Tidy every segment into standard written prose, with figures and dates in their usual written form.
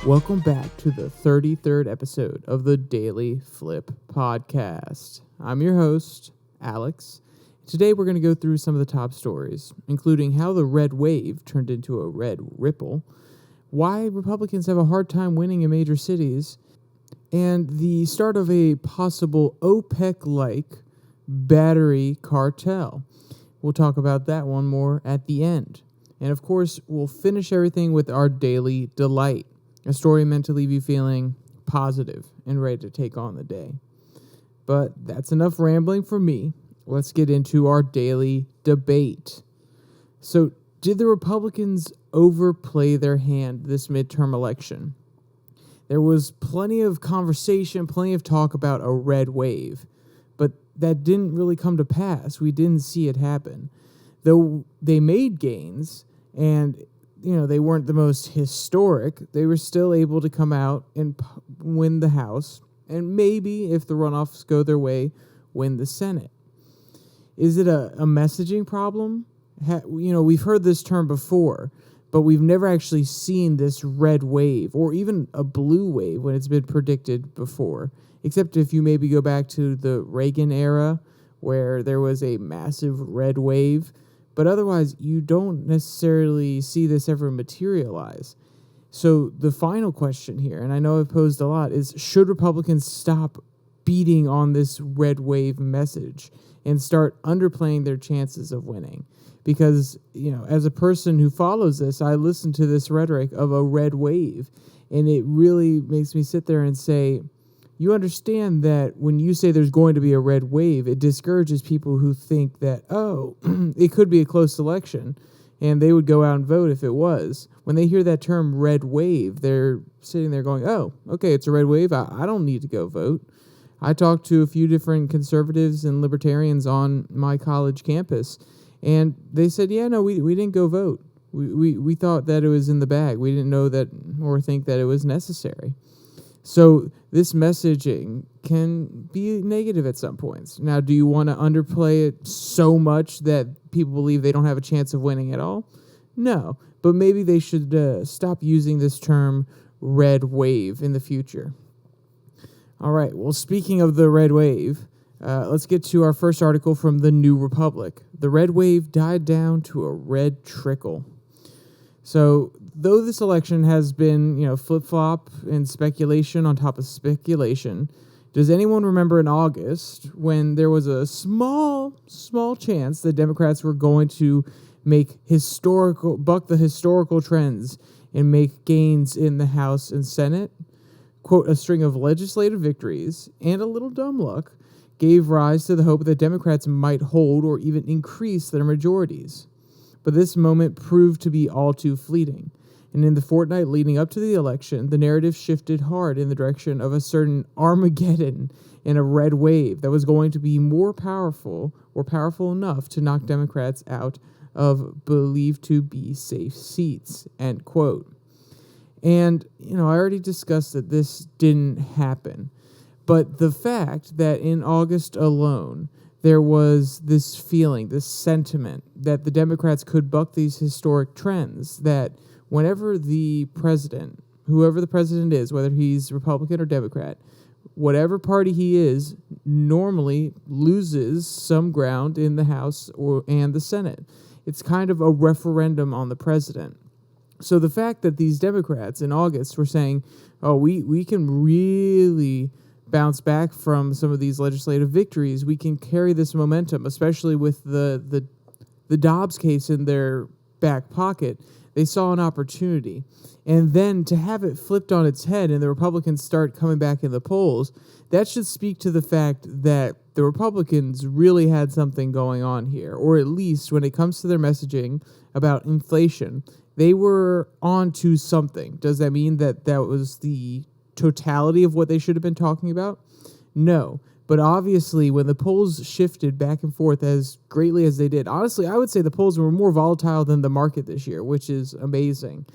Welcome back to the 33rd episode of the DailyFlip podcast. I'm your host, Alex. Today we're going to go through some of the top stories, including how the red wave turned into a red ripple, why Republicans have a hard time winning in major cities, and the start of a possible OPEC-like battery cartel. We'll talk about that one more at the end. And of course, we'll finish everything with our daily delight. A story meant to leave you feeling positive and ready to take on the day. But that's enough rambling for me. Let's get into our daily debate. So, did the Republicans overplay their hand this midterm election? There was plenty of conversation, plenty of talk about a red wave, but that didn't really come to pass. We didn't see it happen. Though they made gains, and they weren't the most historic, they were still able to come out and win the House, and maybe, if the runoffs go their way, win the Senate. Is it a messaging problem? We've heard this term before, but we've never actually seen this red wave, or even a blue wave when it's been predicted before, except if you maybe go back to the Reagan era, where there was a massive red wave. But otherwise, you don't necessarily see this ever materialize. So the final question here, and I know I've posed a lot, is should Republicans stop beating on this red wave message and start underplaying their chances of winning? Because, as a person who follows this, I listen to this rhetoric of a red wave, and it really makes me sit there and say, you understand that when you say there's going to be a red wave, it discourages people who think that, it could be a close election, and they would go out and vote if it was. When they hear that term red wave, they're sitting there going, oh, okay, it's a red wave. I don't need to go vote. I talked to a few different conservatives and libertarians on my college campus, and they said, yeah, no, we didn't go vote. We thought that it was in the bag. We didn't know that or think that it was necessary. So this messaging can be negative at some points. Now, do you want to underplay it so much that people believe they don't have a chance of winning at all? No, but maybe they should stop using this term red wave in the future. All right, well, speaking of the red wave, let's get to our first article from the New Republic. The red wave died down to a red trickle. So, though this election has been, flip-flop and speculation on top of speculation, does anyone remember in August when there was a small chance that Democrats were going to buck the historical trends and make gains in the House and Senate? Quote, a string of legislative victories and a little dumb luck gave rise to the hope that Democrats might hold or even increase their majorities. But this moment proved to be all too fleeting. And in the fortnight leading up to the election, the narrative shifted hard in the direction of a certain Armageddon and a red wave that was going to be more powerful or powerful enough to knock Democrats out of believed to be safe seats, end quote. And, I already discussed that this didn't happen. But the fact that in August alone, there was this feeling, this sentiment that the Democrats could buck these historic trends, that whenever the president, whoever the president is, whether he's Republican or Democrat, whatever party he is, normally loses some ground in the House and the Senate. It's kind of a referendum on the president. So the fact that these Democrats in August were saying, we can really bounce back from some of these legislative victories, we can carry this momentum, especially with the Dobbs case in their back pocket. They saw an opportunity. And then to have it flipped on its head and the Republicans start coming back in the polls, that should speak to the fact that the Republicans really had something going on here, or at least when it comes to their messaging about inflation, they were on to something. Does that mean that was the totality of what they should have been talking about? No. But obviously, when the polls shifted back and forth as greatly as they did, honestly, I would say the polls were more volatile than the market this year, which is amazing.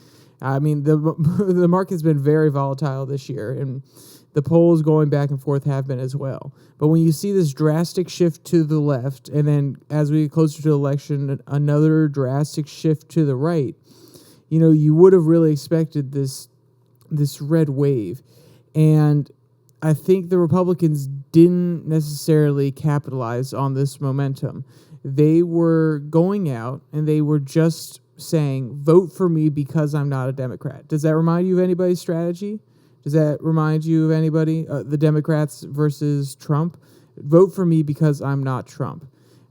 I mean, the market's been very volatile this year, and the polls going back and forth have been as well. But when you see this drastic shift to the left, and then as we get closer to the election, another drastic shift to the right, you would have really expected this this red wave. And I think the Republicans didn't necessarily capitalize on this momentum. They were going out and they were just saying, vote for me because I'm not a Democrat. Does that remind you of anybody's strategy? Does that remind you of anybody? The Democrats versus Trump? Vote for me because I'm not Trump.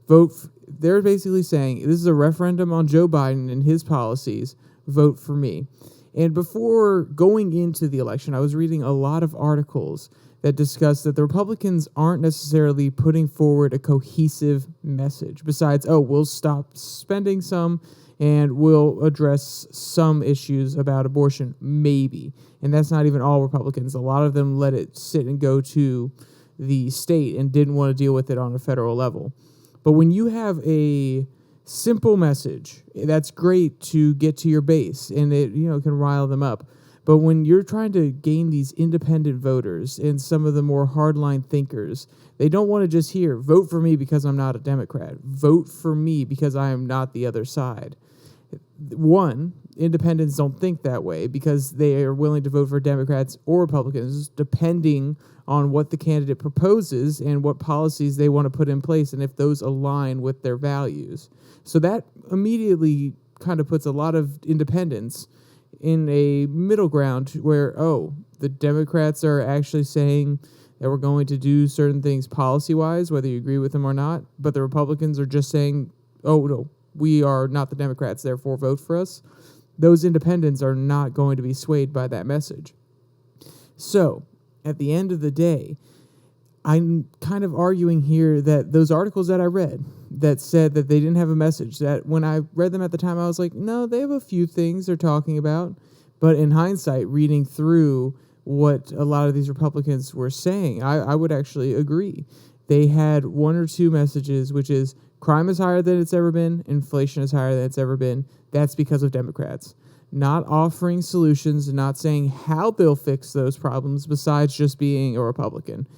They're basically saying, this is a referendum on Joe Biden and his policies. Vote for me. And before going into the election, I was reading a lot of articles that discuss that the Republicans aren't necessarily putting forward a cohesive message besides, we'll stop spending some and we'll address some issues about abortion, maybe. And that's not even all Republicans. A lot of them let it sit and go to the state and didn't want to deal with it on a federal level. But when you have a simple message, that's great to get to your base and it can rile them up. But when you're trying to gain these independent voters and some of the more hardline thinkers, they don't want to just hear, vote for me because I'm not a Democrat. Vote for me because I am not the other side. One, independents don't think that way because they are willing to vote for Democrats or Republicans depending on what the candidate proposes and what policies they want to put in place and if those align with their values. So that immediately kind of puts a lot of independents in a middle ground where, the Democrats are actually saying that we're going to do certain things policy-wise, whether you agree with them or not, but the Republicans are just saying, no, we are not the Democrats, therefore vote for us. Those independents are not going to be swayed by that message. So, at the end of the day, I'm kind of arguing here that those articles that I read that said that they didn't have a message, that when I read them at the time, I was like, no, they have a few things they're talking about. But in hindsight, reading through what a lot of these Republicans were saying, I would actually agree. They had one or two messages, which is crime is higher than it's ever been, inflation is higher than it's ever been. That's because of Democrats. Not offering solutions, not saying how they'll fix those problems besides just being a Republican.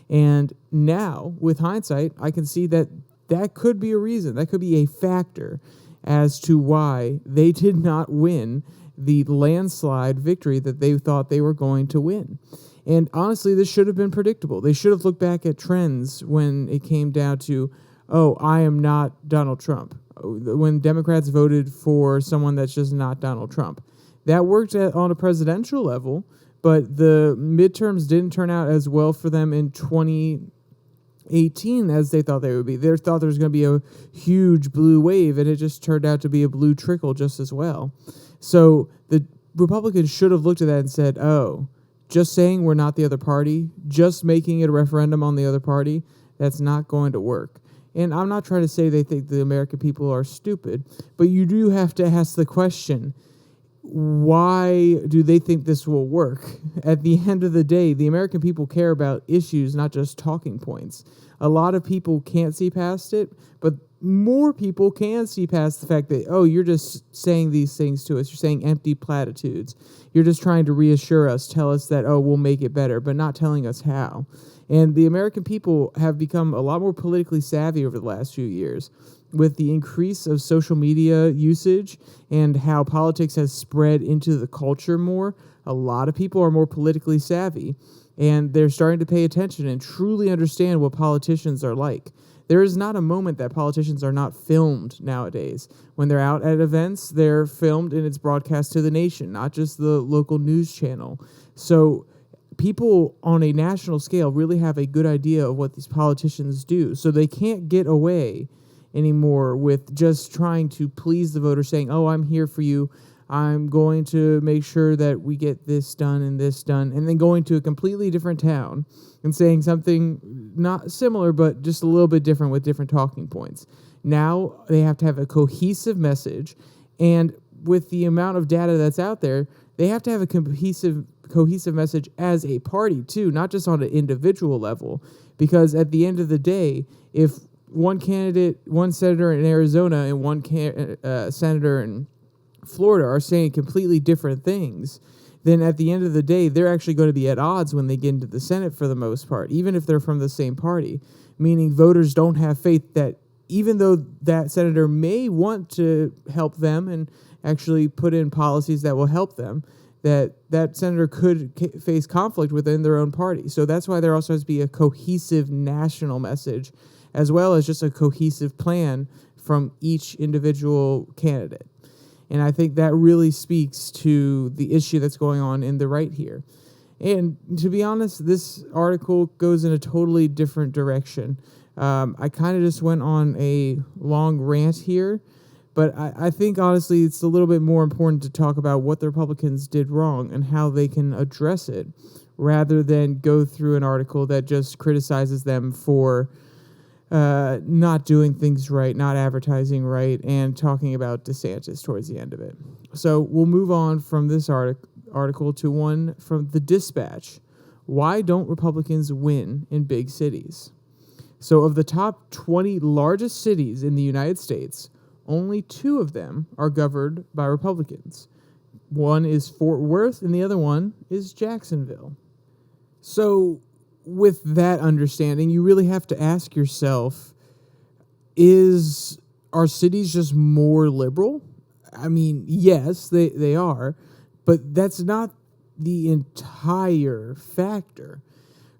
And now, with hindsight, I can see that that could be a reason, that could be a factor as to why they did not win the landslide victory that they thought they were going to win. And honestly, this should have been predictable. They should have looked back at trends when it came down to, I am not Donald Trump. When Democrats voted for someone that's just not Donald Trump. That worked on a presidential level, but the midterms didn't turn out as well for them in 2018 as they thought they would be. They thought there was going to be a huge blue wave, and it just turned out to be a blue trickle just as well. So the Republicans should have looked at that and said, just saying we're not the other party, just making it a referendum on the other party, that's not going to work. And I'm not trying to say they think the American people are stupid, but you do have to ask the question, why do they think this will work? At the end of the day, the American people care about issues, not just talking points. A lot of people can't see past it, but more people can see past the fact that, you're just saying these things to us. You're saying empty platitudes. You're just trying to reassure us, tell us that, we'll make it better, but not telling us how. And the American people have become a lot more politically savvy over the last few years with the increase of social media usage and how politics has spread into the culture more. A lot of people are more politically savvy, and they're starting to pay attention and truly understand what politicians are like. There is not a moment that politicians are not filmed nowadays. When they're out at events, they're filmed and it's broadcast to the nation, not just the local news channel. So people on a national scale really have a good idea of what these politicians do. So they can't get away anymore with just trying to please the voter, saying, I'm here for you. I'm going to make sure that we get this done, and then going to a completely different town and saying something not similar, but just a little bit different with different talking points. Now they have to have a cohesive message, and with the amount of data that's out there, they have to have a cohesive message as a party too, not just on an individual level, because at the end of the day, if one candidate, one senator in Arizona and one senator in Florida are saying completely different things, then at the end of the day, they're actually going to be at odds when they get into the Senate for the most part, even if they're from the same party, meaning voters don't have faith that even though that senator may want to help them and actually put in policies that will help them, that senator could face conflict within their own party. So that's why there also has to be a cohesive national message, as well as just a cohesive plan from each individual candidate. And I think that really speaks to the issue that's going on in the right here. And to be honest, this article goes in a totally different direction. I kind of just went on a long rant here, but I think, honestly, it's a little bit more important to talk about what the Republicans did wrong and how they can address it, rather than go through an article that just criticizes them for not doing things right, not advertising right, and talking about DeSantis towards the end of it. So we'll move on from this article to one from the Dispatch. Why don't Republicans win in big cities? So of the top 20 largest cities in the United States, only 2 of them are governed by Republicans. One is Fort Worth, and the other one is Jacksonville. So with that understanding, you really have to ask yourself, are cities just more liberal? I mean, yes, they are, but that's not the entire factor.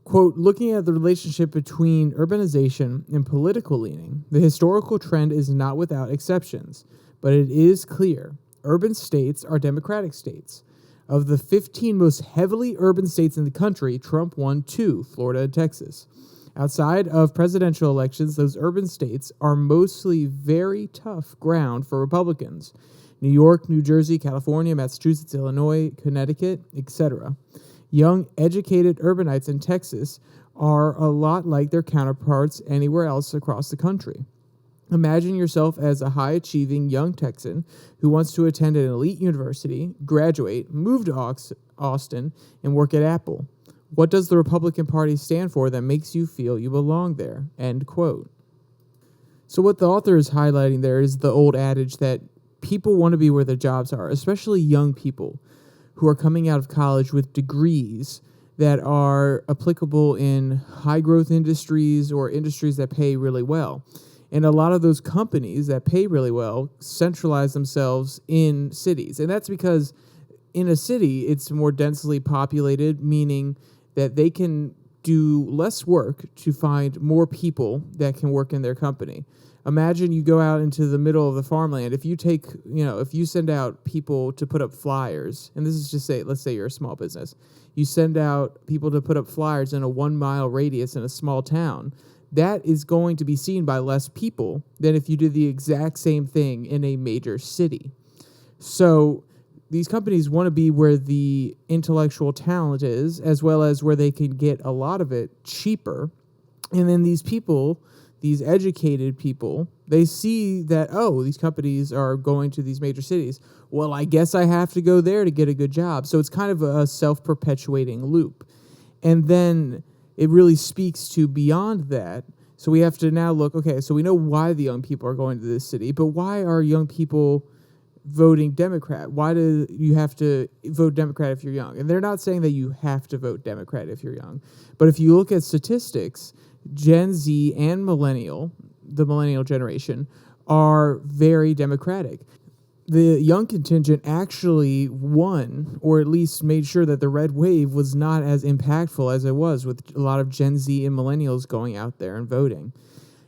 Quote, looking at the relationship between urbanization and political leaning, the historical trend is not without exceptions, but it is clear urban states are Democratic states. Of the 15 most heavily urban states in the country, Trump won 2, Florida and Texas. Outside of presidential elections, those urban states are mostly very tough ground for Republicans. New York, New Jersey, California, Massachusetts, Illinois, Connecticut, etc. Young, educated urbanites in Texas are a lot like their counterparts anywhere else across the country. Imagine yourself as a high-achieving young Texan who wants to attend an elite university, graduate, move to Austin, and work at Apple. What does the Republican Party stand for that makes you feel you belong there? End quote. So what the author is highlighting there is the old adage that people want to be where their jobs are, especially young people who are coming out of college with degrees that are applicable in high-growth industries or industries that pay really well. And a lot of those companies that pay really well centralize themselves in cities. And that's because in a city, it's more densely populated, meaning that they can do less work to find more people that can work in their company. Imagine you go out into the middle of the farmland. If you send out people to put up flyers, and this is just let's say you're a small business, you send out people to put up flyers in a 1-mile radius in a small town, that is going to be seen by less people than if you did the exact same thing in a major city. So these companies want to be where the intellectual talent is, as well as where they can get a lot of it cheaper. And then these people, these educated people, they see that, these companies are going to these major cities. Well, I guess I have to go there to get a good job. So it's kind of a self-perpetuating loop. And then it really speaks to beyond that. So we have to now look, okay, so we know why the young people are going to this city, but why are young people voting Democrat? Why do you have to vote Democrat if you're young? And they're not saying that you have to vote Democrat if you're young. But if you look at statistics, Gen Z and the millennial generation, are very Democratic. The young contingent actually won, or at least made sure that the red wave was not as impactful as it was with a lot of Gen Z and millennials going out there and voting.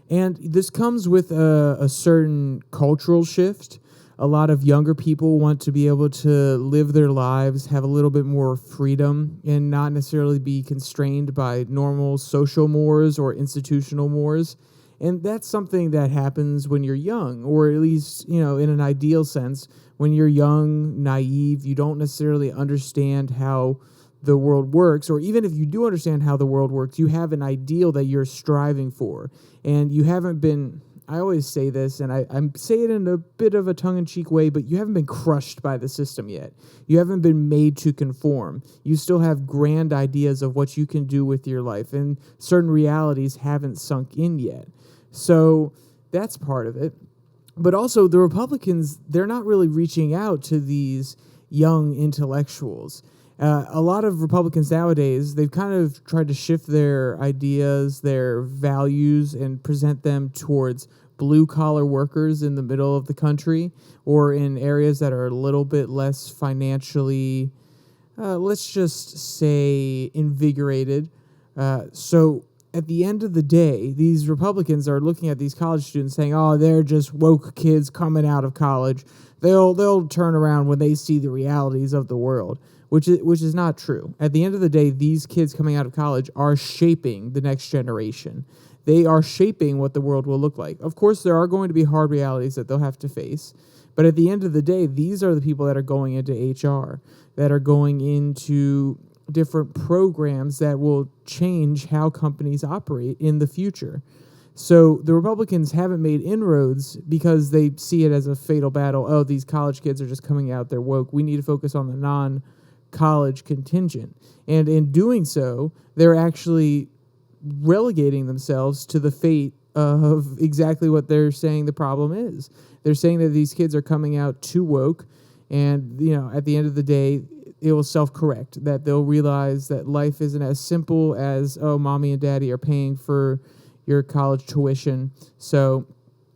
And this comes with a certain cultural shift. A lot of younger people want to be able to live their lives, have a little bit more freedom, and not necessarily be constrained by normal social mores or institutional mores. And that's something that happens when you're young, or at least, in an ideal sense, when you're young, naive, you don't necessarily understand how the world works, or even if you do understand how the world works, you have an ideal that you're striving for. And you haven't been, I always say this, and I say it in a bit of a tongue-in-cheek way, but you haven't been crushed by the system yet. You haven't been made to conform. You still have grand ideas of what you can do with your life, and certain realities haven't sunk in yet. So that's part of it. But also the Republicans, they're not really reaching out to these young intellectuals. A lot of Republicans nowadays, they've kind of tried to shift their ideas, their values, and present them towards blue-collar workers in the middle of the country, or in areas that are a little bit less financially let's just say, invigorated. So at the end of the day, these Republicans are looking at these college students saying, "Oh, they're just woke kids coming out of college. They'll turn around when they see the realities of the world," which is not true. At the end of the day, these kids coming out of college are shaping the next generation. They are shaping what the world will look like. Of course, there are going to be hard realities that they'll have to face. But at the end of the day, these are the people that are going into HR, that are going into different programs that will change how companies operate in the future. So the Republicans haven't made inroads because they see it as a fatal battle. Oh, these college kids are just coming out, they're woke. We need to focus on the non-college contingent. And in doing so, they're actually relegating themselves to the fate of exactly what they're saying the problem is. They're saying that these kids are coming out too woke, and at the end of the day, it will self-correct, that they'll realize that life isn't as simple as, oh, mommy and daddy are paying for your college tuition, so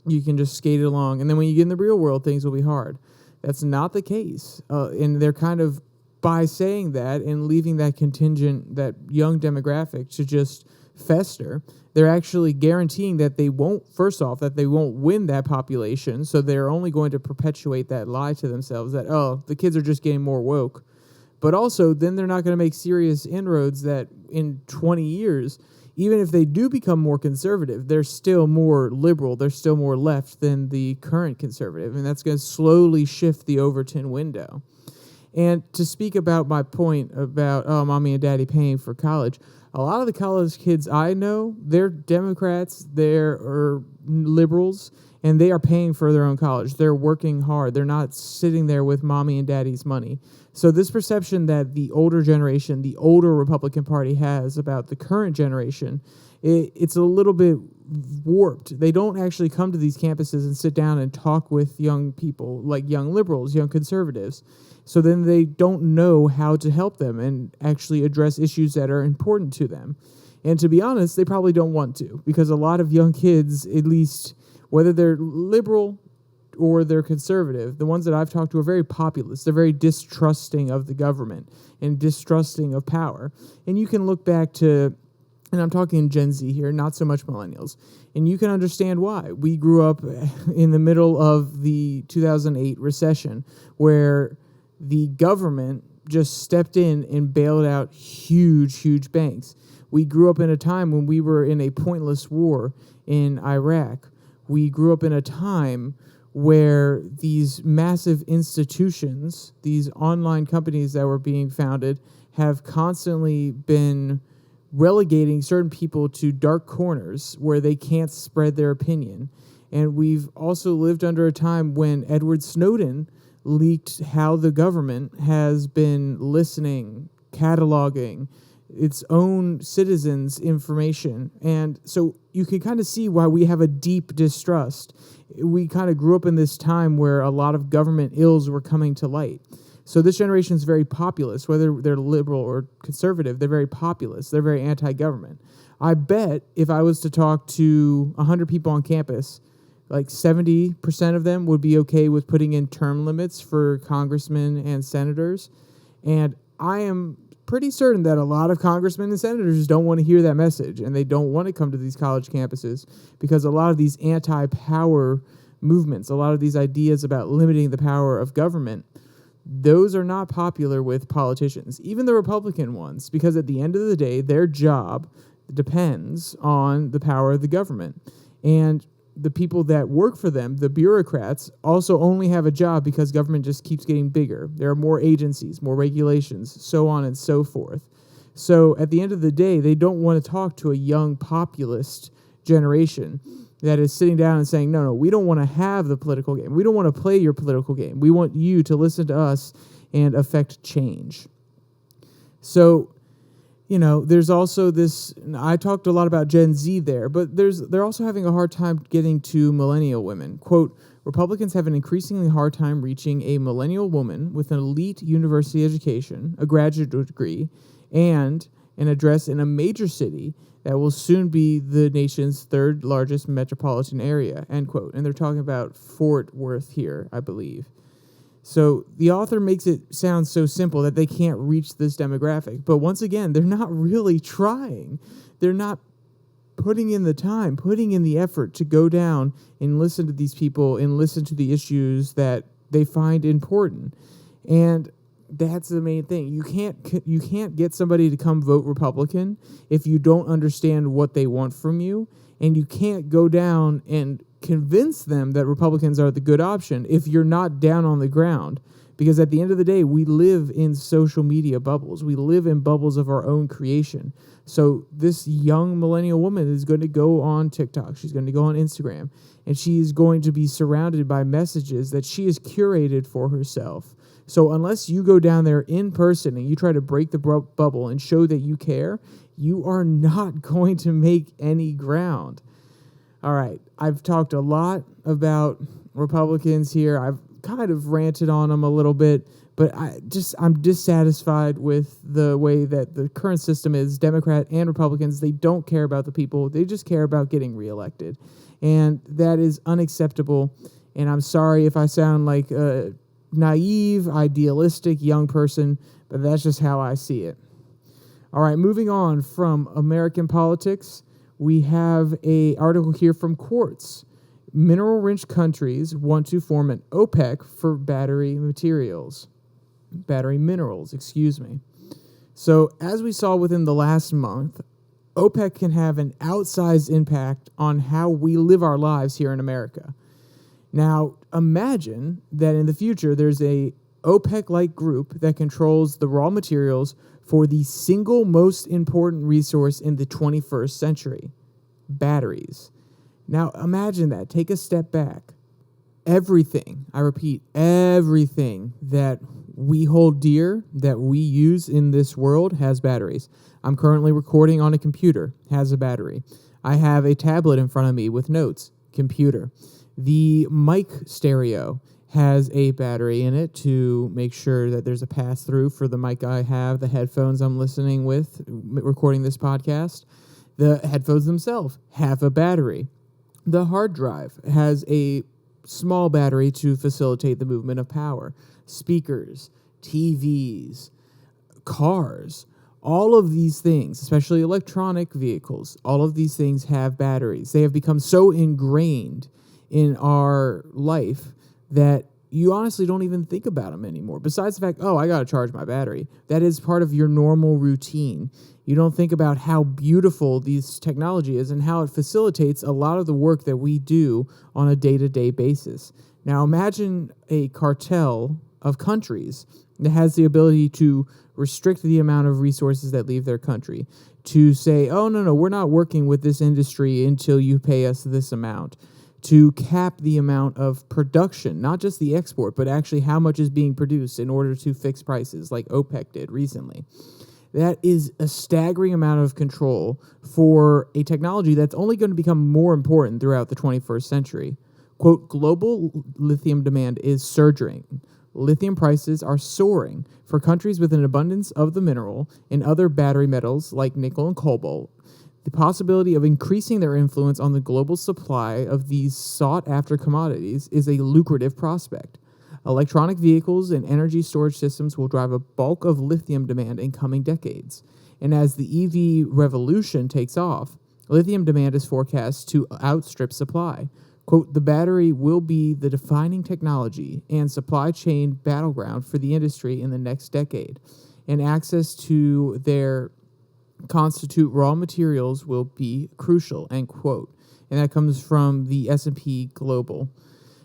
you can just skate it along. And then when you get in the real world, things will be hard. That's not the case. And they're kind of, by saying that and leaving that contingent, that young demographic to just fester, they're actually guaranteeing that they won't win that population. So they're only going to perpetuate that lie to themselves that, oh, the kids are just getting more woke. But also, then they're not going to make serious inroads that in 20 years, even if they do become more conservative, they're still more liberal, they're still more left than the current conservative. And that's going to slowly shift the Overton window. And to speak about my point about, oh, mommy and daddy paying for college, a lot of the college kids I know, they're Democrats, they're liberals, and they are paying for their own college. They're working hard. They're not sitting there with mommy and daddy's money. So this perception that the older generation, the older Republican Party has about the current generation, it's a little bit warped. They don't actually come to these campuses and sit down and talk with young people, like young liberals, young conservatives. So then they don't know how to help them and actually address issues that are important to them. And to be honest, they probably don't want to, because a lot of young kids, at least whether they're liberal or they're conservative, the ones that I've talked to are very populist. They're very distrusting of the government and distrusting of power. And you can look back to, and I'm talking Gen Z here, not so much millennials, and you can understand why. We grew up in the middle of the 2008 recession, where the government just stepped in and bailed out huge banks. We grew up in a time when we were in a pointless war in Iraq. We grew up in a time where these massive institutions, these online companies that were being founded, have constantly been relegating certain people to dark corners where they can't spread their opinion. And we've also lived under a time when Edward Snowden leaked how the government has been listening, cataloging its own citizens' information. And so you can kind of see why we have a deep distrust. We kind of grew up in this time where a lot of government ills were coming to light. So this generation is very populist, whether they're liberal or conservative, they're very populist, they're very anti-government. I bet if I was to talk to 100 people on campus, like 70% of them would be okay with putting in term limits for congressmen and senators. And I am pretty certain that a lot of congressmen and senators don't want to hear that message, and they don't want to come to these college campuses because a lot of these anti-power movements, a lot of these ideas about limiting the power of government, those are not popular with politicians, even the Republican ones, because at the end of the day, their job depends on the power of the government. And the people that work for them, the bureaucrats, also only have a job because government just keeps getting bigger. There are more agencies, more regulations, so on and so forth. So at the end of the day, they don't want to talk to a young populist generation that is sitting down and saying, no, we don't want to have the political game. We don't want to play your political game. We want you to listen to us and affect change. So, there's also this, I talked a lot about Gen Z there, but they're also having a hard time getting to millennial women. Quote, Republicans have an increasingly hard time reaching a millennial woman with an elite university education, a graduate degree, and an address in a major city that will soon be the nation's third largest metropolitan area, end quote. And they're talking about Fort Worth here, I believe. So the author makes it sound so simple that they can't reach this demographic. But once again, they're not really trying. They're not putting in the time, putting in the effort to go down and listen to these people and listen to the issues that they find important. And that's the main thing. You can't get somebody to come vote Republican if you don't understand what they want from you, and you can't go down and convince them that Republicans are the good option if you're not down on the ground. Because at the end of the day, we live in social media bubbles. We live in bubbles of our own creation. So this young millennial woman is going to go on TikTok. She's going to go on Instagram, and she's going to be surrounded by messages that she has curated for herself. So unless you go down there in person and you try to break the bubble and show that you care, you are not going to make any ground. All right, I've talked a lot about Republicans here. I've kind of ranted on them a little bit, but I'm dissatisfied with the way that the current system is. Democrat and Republicans, they don't care about the people. They just care about getting reelected. And that is unacceptable. And I'm sorry if I sound like a naive, idealistic young person, but that's just how I see it. All right, moving on from American politics, we have an article here from Quartz. Mineral-rich countries want to form an OPEC for battery minerals. So as we saw within the last month, OPEC can have an outsized impact on how we live our lives here in America. Now, imagine that in the future, there's a OPEC-like group that controls the raw materials for the single most important resource in the 21st century, batteries. Now, imagine that. Take a step back. Everything, I repeat, everything that we hold dear, that we use in this world has batteries. I'm currently recording on a computer, has a battery. I have a tablet in front of me with notes, computer. The mic stereo has a battery in it to make sure that there's a pass-through for the mic I have, the headphones I'm listening with, recording this podcast. The headphones themselves have a battery. The hard drive has a small battery to facilitate the movement of power. Speakers, TVs, cars, all of these things, especially electronic vehicles, all of these things have batteries. They have become so ingrained in our life that you honestly don't even think about them anymore. Besides the fact, I got to charge my battery. That is part of your normal routine. You don't think about how beautiful this technology is and how it facilitates a lot of the work that we do on a day-to-day basis. Now imagine a cartel of countries that has the ability to restrict the amount of resources that leave their country, to say, no, we're not working with this industry until you pay us this amount, to cap the amount of production, not just the export, but actually how much is being produced in order to fix prices like OPEC did recently. That is a staggering amount of control for a technology that's only going to become more important throughout the 21st century. Quote, global lithium demand is surging. Lithium prices are soaring for countries with an abundance of the mineral and other battery metals like nickel and cobalt. The possibility of increasing their influence on the global supply of these sought-after commodities is a lucrative prospect. Electronic vehicles and energy storage systems will drive a bulk of lithium demand in coming decades. And as the EV revolution takes off, lithium demand is forecast to outstrip supply. Quote, the battery will be the defining technology and supply chain battleground for the industry in the next decade, and access to their constitute raw materials will be crucial, end quote. And that comes from the S&P Global.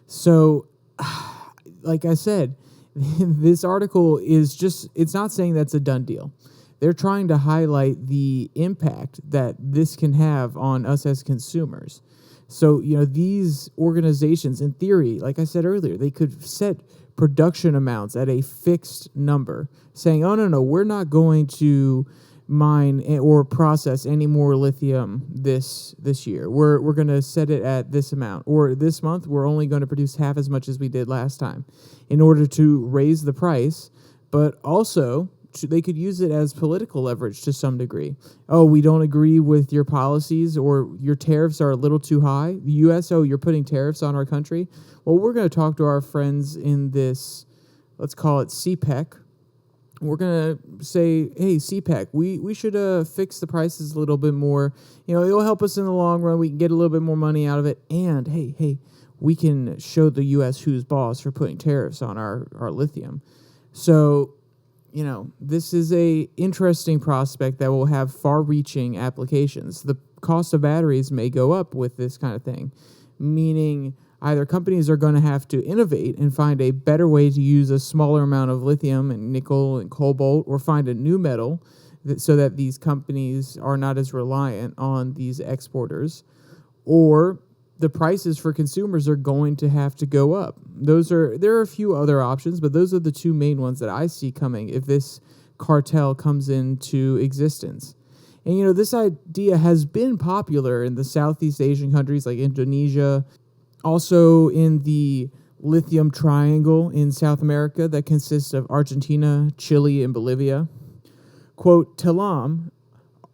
So, like I said, this article is just, it's not saying that's a done deal. They're trying to highlight the impact that this can have on us as consumers. So, these organizations, in theory, like I said earlier, they could set production amounts at a fixed number, saying, no, we're not going to mine or process any more lithium this year. We're going to set it at this amount. Or this month, we're only going to produce half as much as we did last time in order to raise the price, but also they could use it as political leverage to some degree. We don't agree with your policies, or your tariffs are a little too high. The U.S., you're putting tariffs on our country. Well, we're going to talk to our friends in this let's call it CPEC. We're going to say, hey, CPEC, we should fix the prices a little bit more. It'll help us in the long run. We can get a little bit more money out of it. And, hey, we can show the U.S. who's boss for putting tariffs on our lithium. So, this is a interesting prospect that will have far-reaching applications. The cost of batteries may go up with this kind of thing, meaning either companies are going to have to innovate and find a better way to use a smaller amount of lithium and nickel and cobalt, or find a new metal so that these companies are not as reliant on these exporters, or the prices for consumers are going to have to go up. There are a few other options, but those are the two main ones that I see coming if this cartel comes into existence. And, this idea has been popular in the Southeast Asian countries like Indonesia, also in the lithium triangle in South America that consists of Argentina, Chile, and Bolivia. Quote, Telam,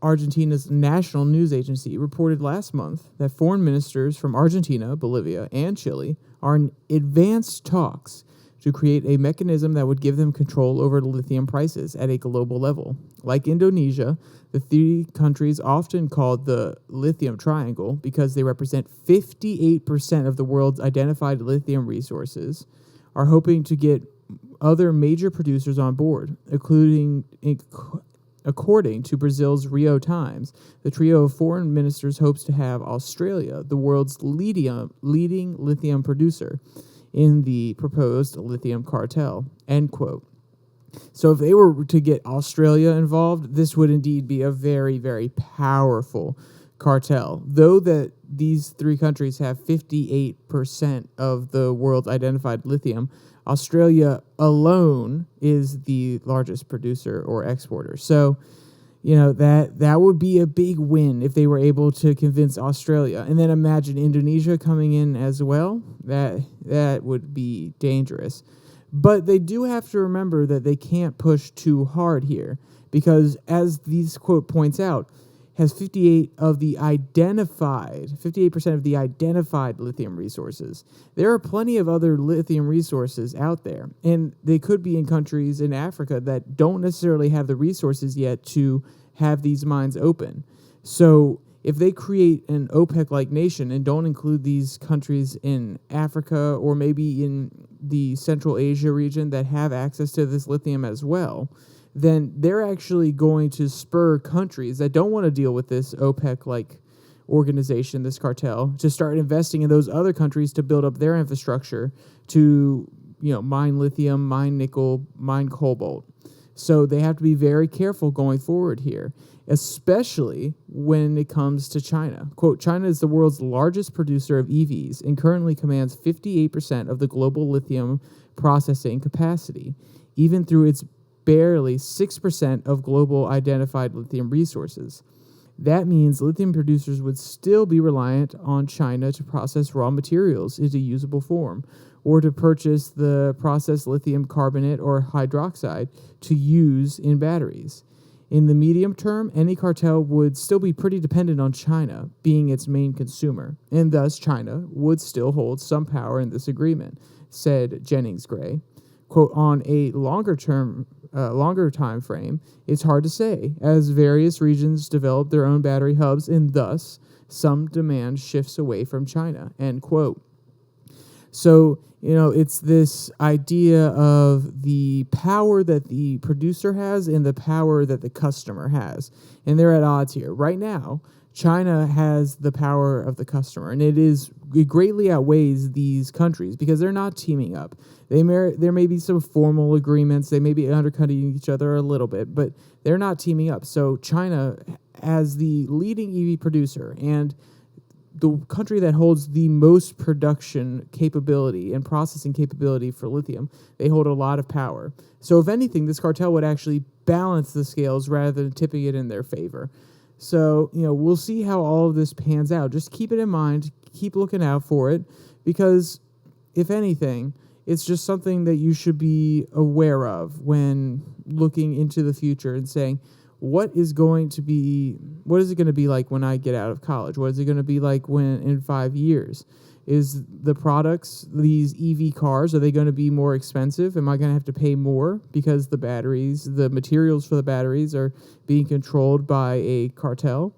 Argentina's national news agency, reported last month that foreign ministers from Argentina, Bolivia, and Chile are in advanced talks to create a mechanism that would give them control over lithium prices at a global level. Like Indonesia, the three countries often called the lithium triangle because they represent 58% of the world's identified lithium resources, are hoping to get other major producers on board, according to Brazil's Rio Times. The trio of foreign ministers hopes to have Australia, the world's leading lithium producer, in the proposed lithium cartel, end quote. So if they were to get Australia involved, this would indeed be a very, very powerful cartel. Though that these three countries have 58% of the world's identified lithium, Australia alone is the largest producer or exporter. So, that would be a big win if they were able to convince Australia. And then imagine Indonesia coming in as well. That would be dangerous. But they do have to remember that they can't push too hard here because, as this quote points out, has 58% of the identified lithium resources. There are plenty of other lithium resources out there, and they could be in countries in Africa that don't necessarily have the resources yet to have these mines open. So if they create an OPEC-like nation and don't include these countries in Africa or maybe in the Central Asia region that have access to this lithium as well, then they're actually going to spur countries that don't want to deal with this OPEC-like organization, this cartel, to start investing in those other countries to build up their infrastructure to, mine lithium, mine nickel, mine cobalt. So they have to be very careful going forward here, especially when it comes to China. Quote, China is the world's largest producer of EVs and currently commands 58% of the global lithium processing capacity, even through its barely 6% of global identified lithium resources. That means lithium producers would still be reliant on China to process raw materials into usable form, or to purchase the processed lithium carbonate or hydroxide to use in batteries. In the medium term, any cartel would still be pretty dependent on China being time main consumer, and thus China would still hold some power in this agreement, said Jennings Gray. Quote, on a longer time frame, it's hard to say, as various regions develop their own battery hubs, and thus some demand shifts away from China, end quote. So, it's this idea of the power that the producer has and the power that the customer has. And they're at odds here. Right now, China has the power of the customer, and it greatly outweighs these countries because they're not teaming up. There may be some formal agreements. They may be undercutting each other a little bit, but they're not teaming up. So China, as the leading EV producer and the country that holds the most production capability and processing capability for lithium, they hold a lot of power. So if anything, this cartel would actually balance the scales rather than tipping it in their favor. So, we'll see how all of this pans out. Just keep it in mind, keep looking out for it, because if anything, it's just something that you should be aware of when looking into the future and saying, what is it going to be like when I get out of college? What is it going to be like in 5 years? Is the products, these EV cars, are they going to be more expensive? Am I going to have to pay more because the batteries, the materials for the batteries are being controlled by a cartel?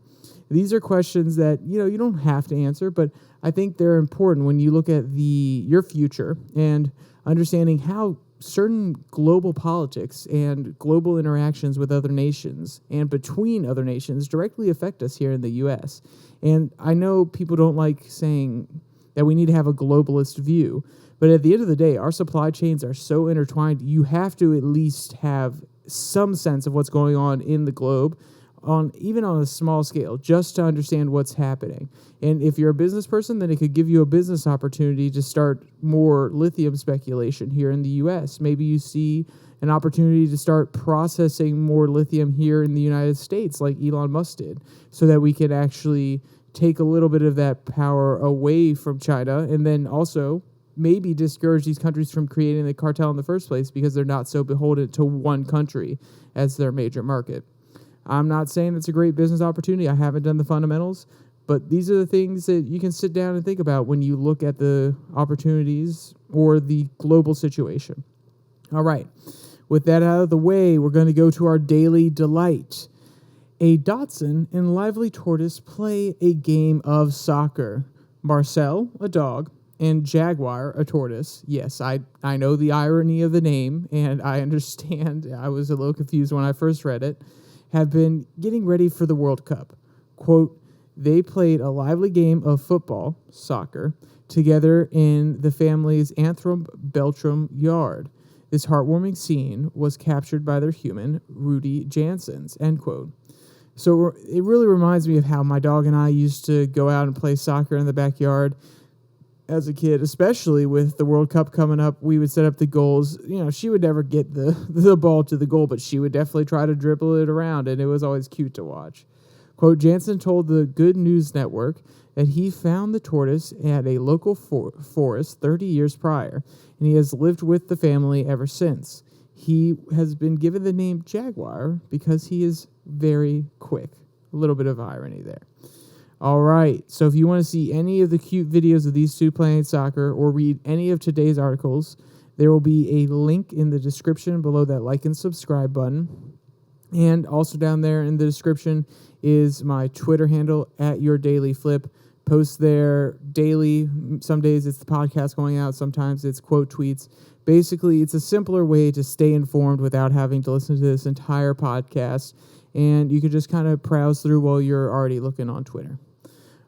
These are questions that, you don't have to answer, but I think they're important when you look at your future and understanding how certain global politics and global interactions with other nations and between other nations directly affect us here in the U.S. And I know people don't like saying that we need to have a globalist view, but at the end of the day, our supply chains are so intertwined, you have to at least have some sense of what's going on in the globe, even on a small scale, just to understand what's happening. And if you're a business person, then it could give you a business opportunity to start more lithium speculation here in the U.S. Maybe you see an opportunity to start processing more lithium here in the United States, like Elon Musk did, so that we can actually take a little bit of that power away from China, and then also maybe discourage these countries from creating the cartel in the first place because they're not so beholden to one country as their major market. I'm not saying it's a great business opportunity. I haven't done the fundamentals, but these are the things that you can sit down and think about when you look at the opportunities or the global situation. All right. With that out of the way, we're going to go to our daily delight. A Dachshund and lively tortoise play a game of soccer. Marcel, a dog, and Jaguar, a tortoise. Yes, I know the irony of the name, and I understand. I was a little confused when I first read it. Have been getting ready for the World Cup. Quote, they played a lively game of football, soccer, together in the family's Antrim Beltram yard. This heartwarming scene was captured by their human, Rudy Janssens, end quote. So it really reminds me of how my dog and I used to go out and play soccer in the backyard as a kid, especially with the World Cup coming up. We would set up the goals. She would never get the ball to the goal, but she would definitely try to dribble it around, and it was always cute to watch. Quote, Janssen told the Good News Network that he found the tortoise at a local forest 30 years prior, and he has lived with the family ever since. He has been given the name Jaguar because he is very quick. A little bit of irony there. All right, so if you want to see any of the cute videos of these two playing soccer or read any of today's articles, there will be a link in the description below that like and subscribe button. And also down there in the description is my Twitter handle, @YourDailyFlip. Post there daily. Some days it's the podcast going out. Sometimes it's quote tweets. Basically, it's a simpler way to stay informed without having to listen to this entire podcast. And you can just kind of browse through while you're already looking on Twitter.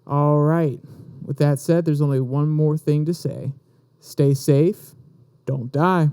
All right. With that said, there's only one more thing to say. Stay safe. Don't die.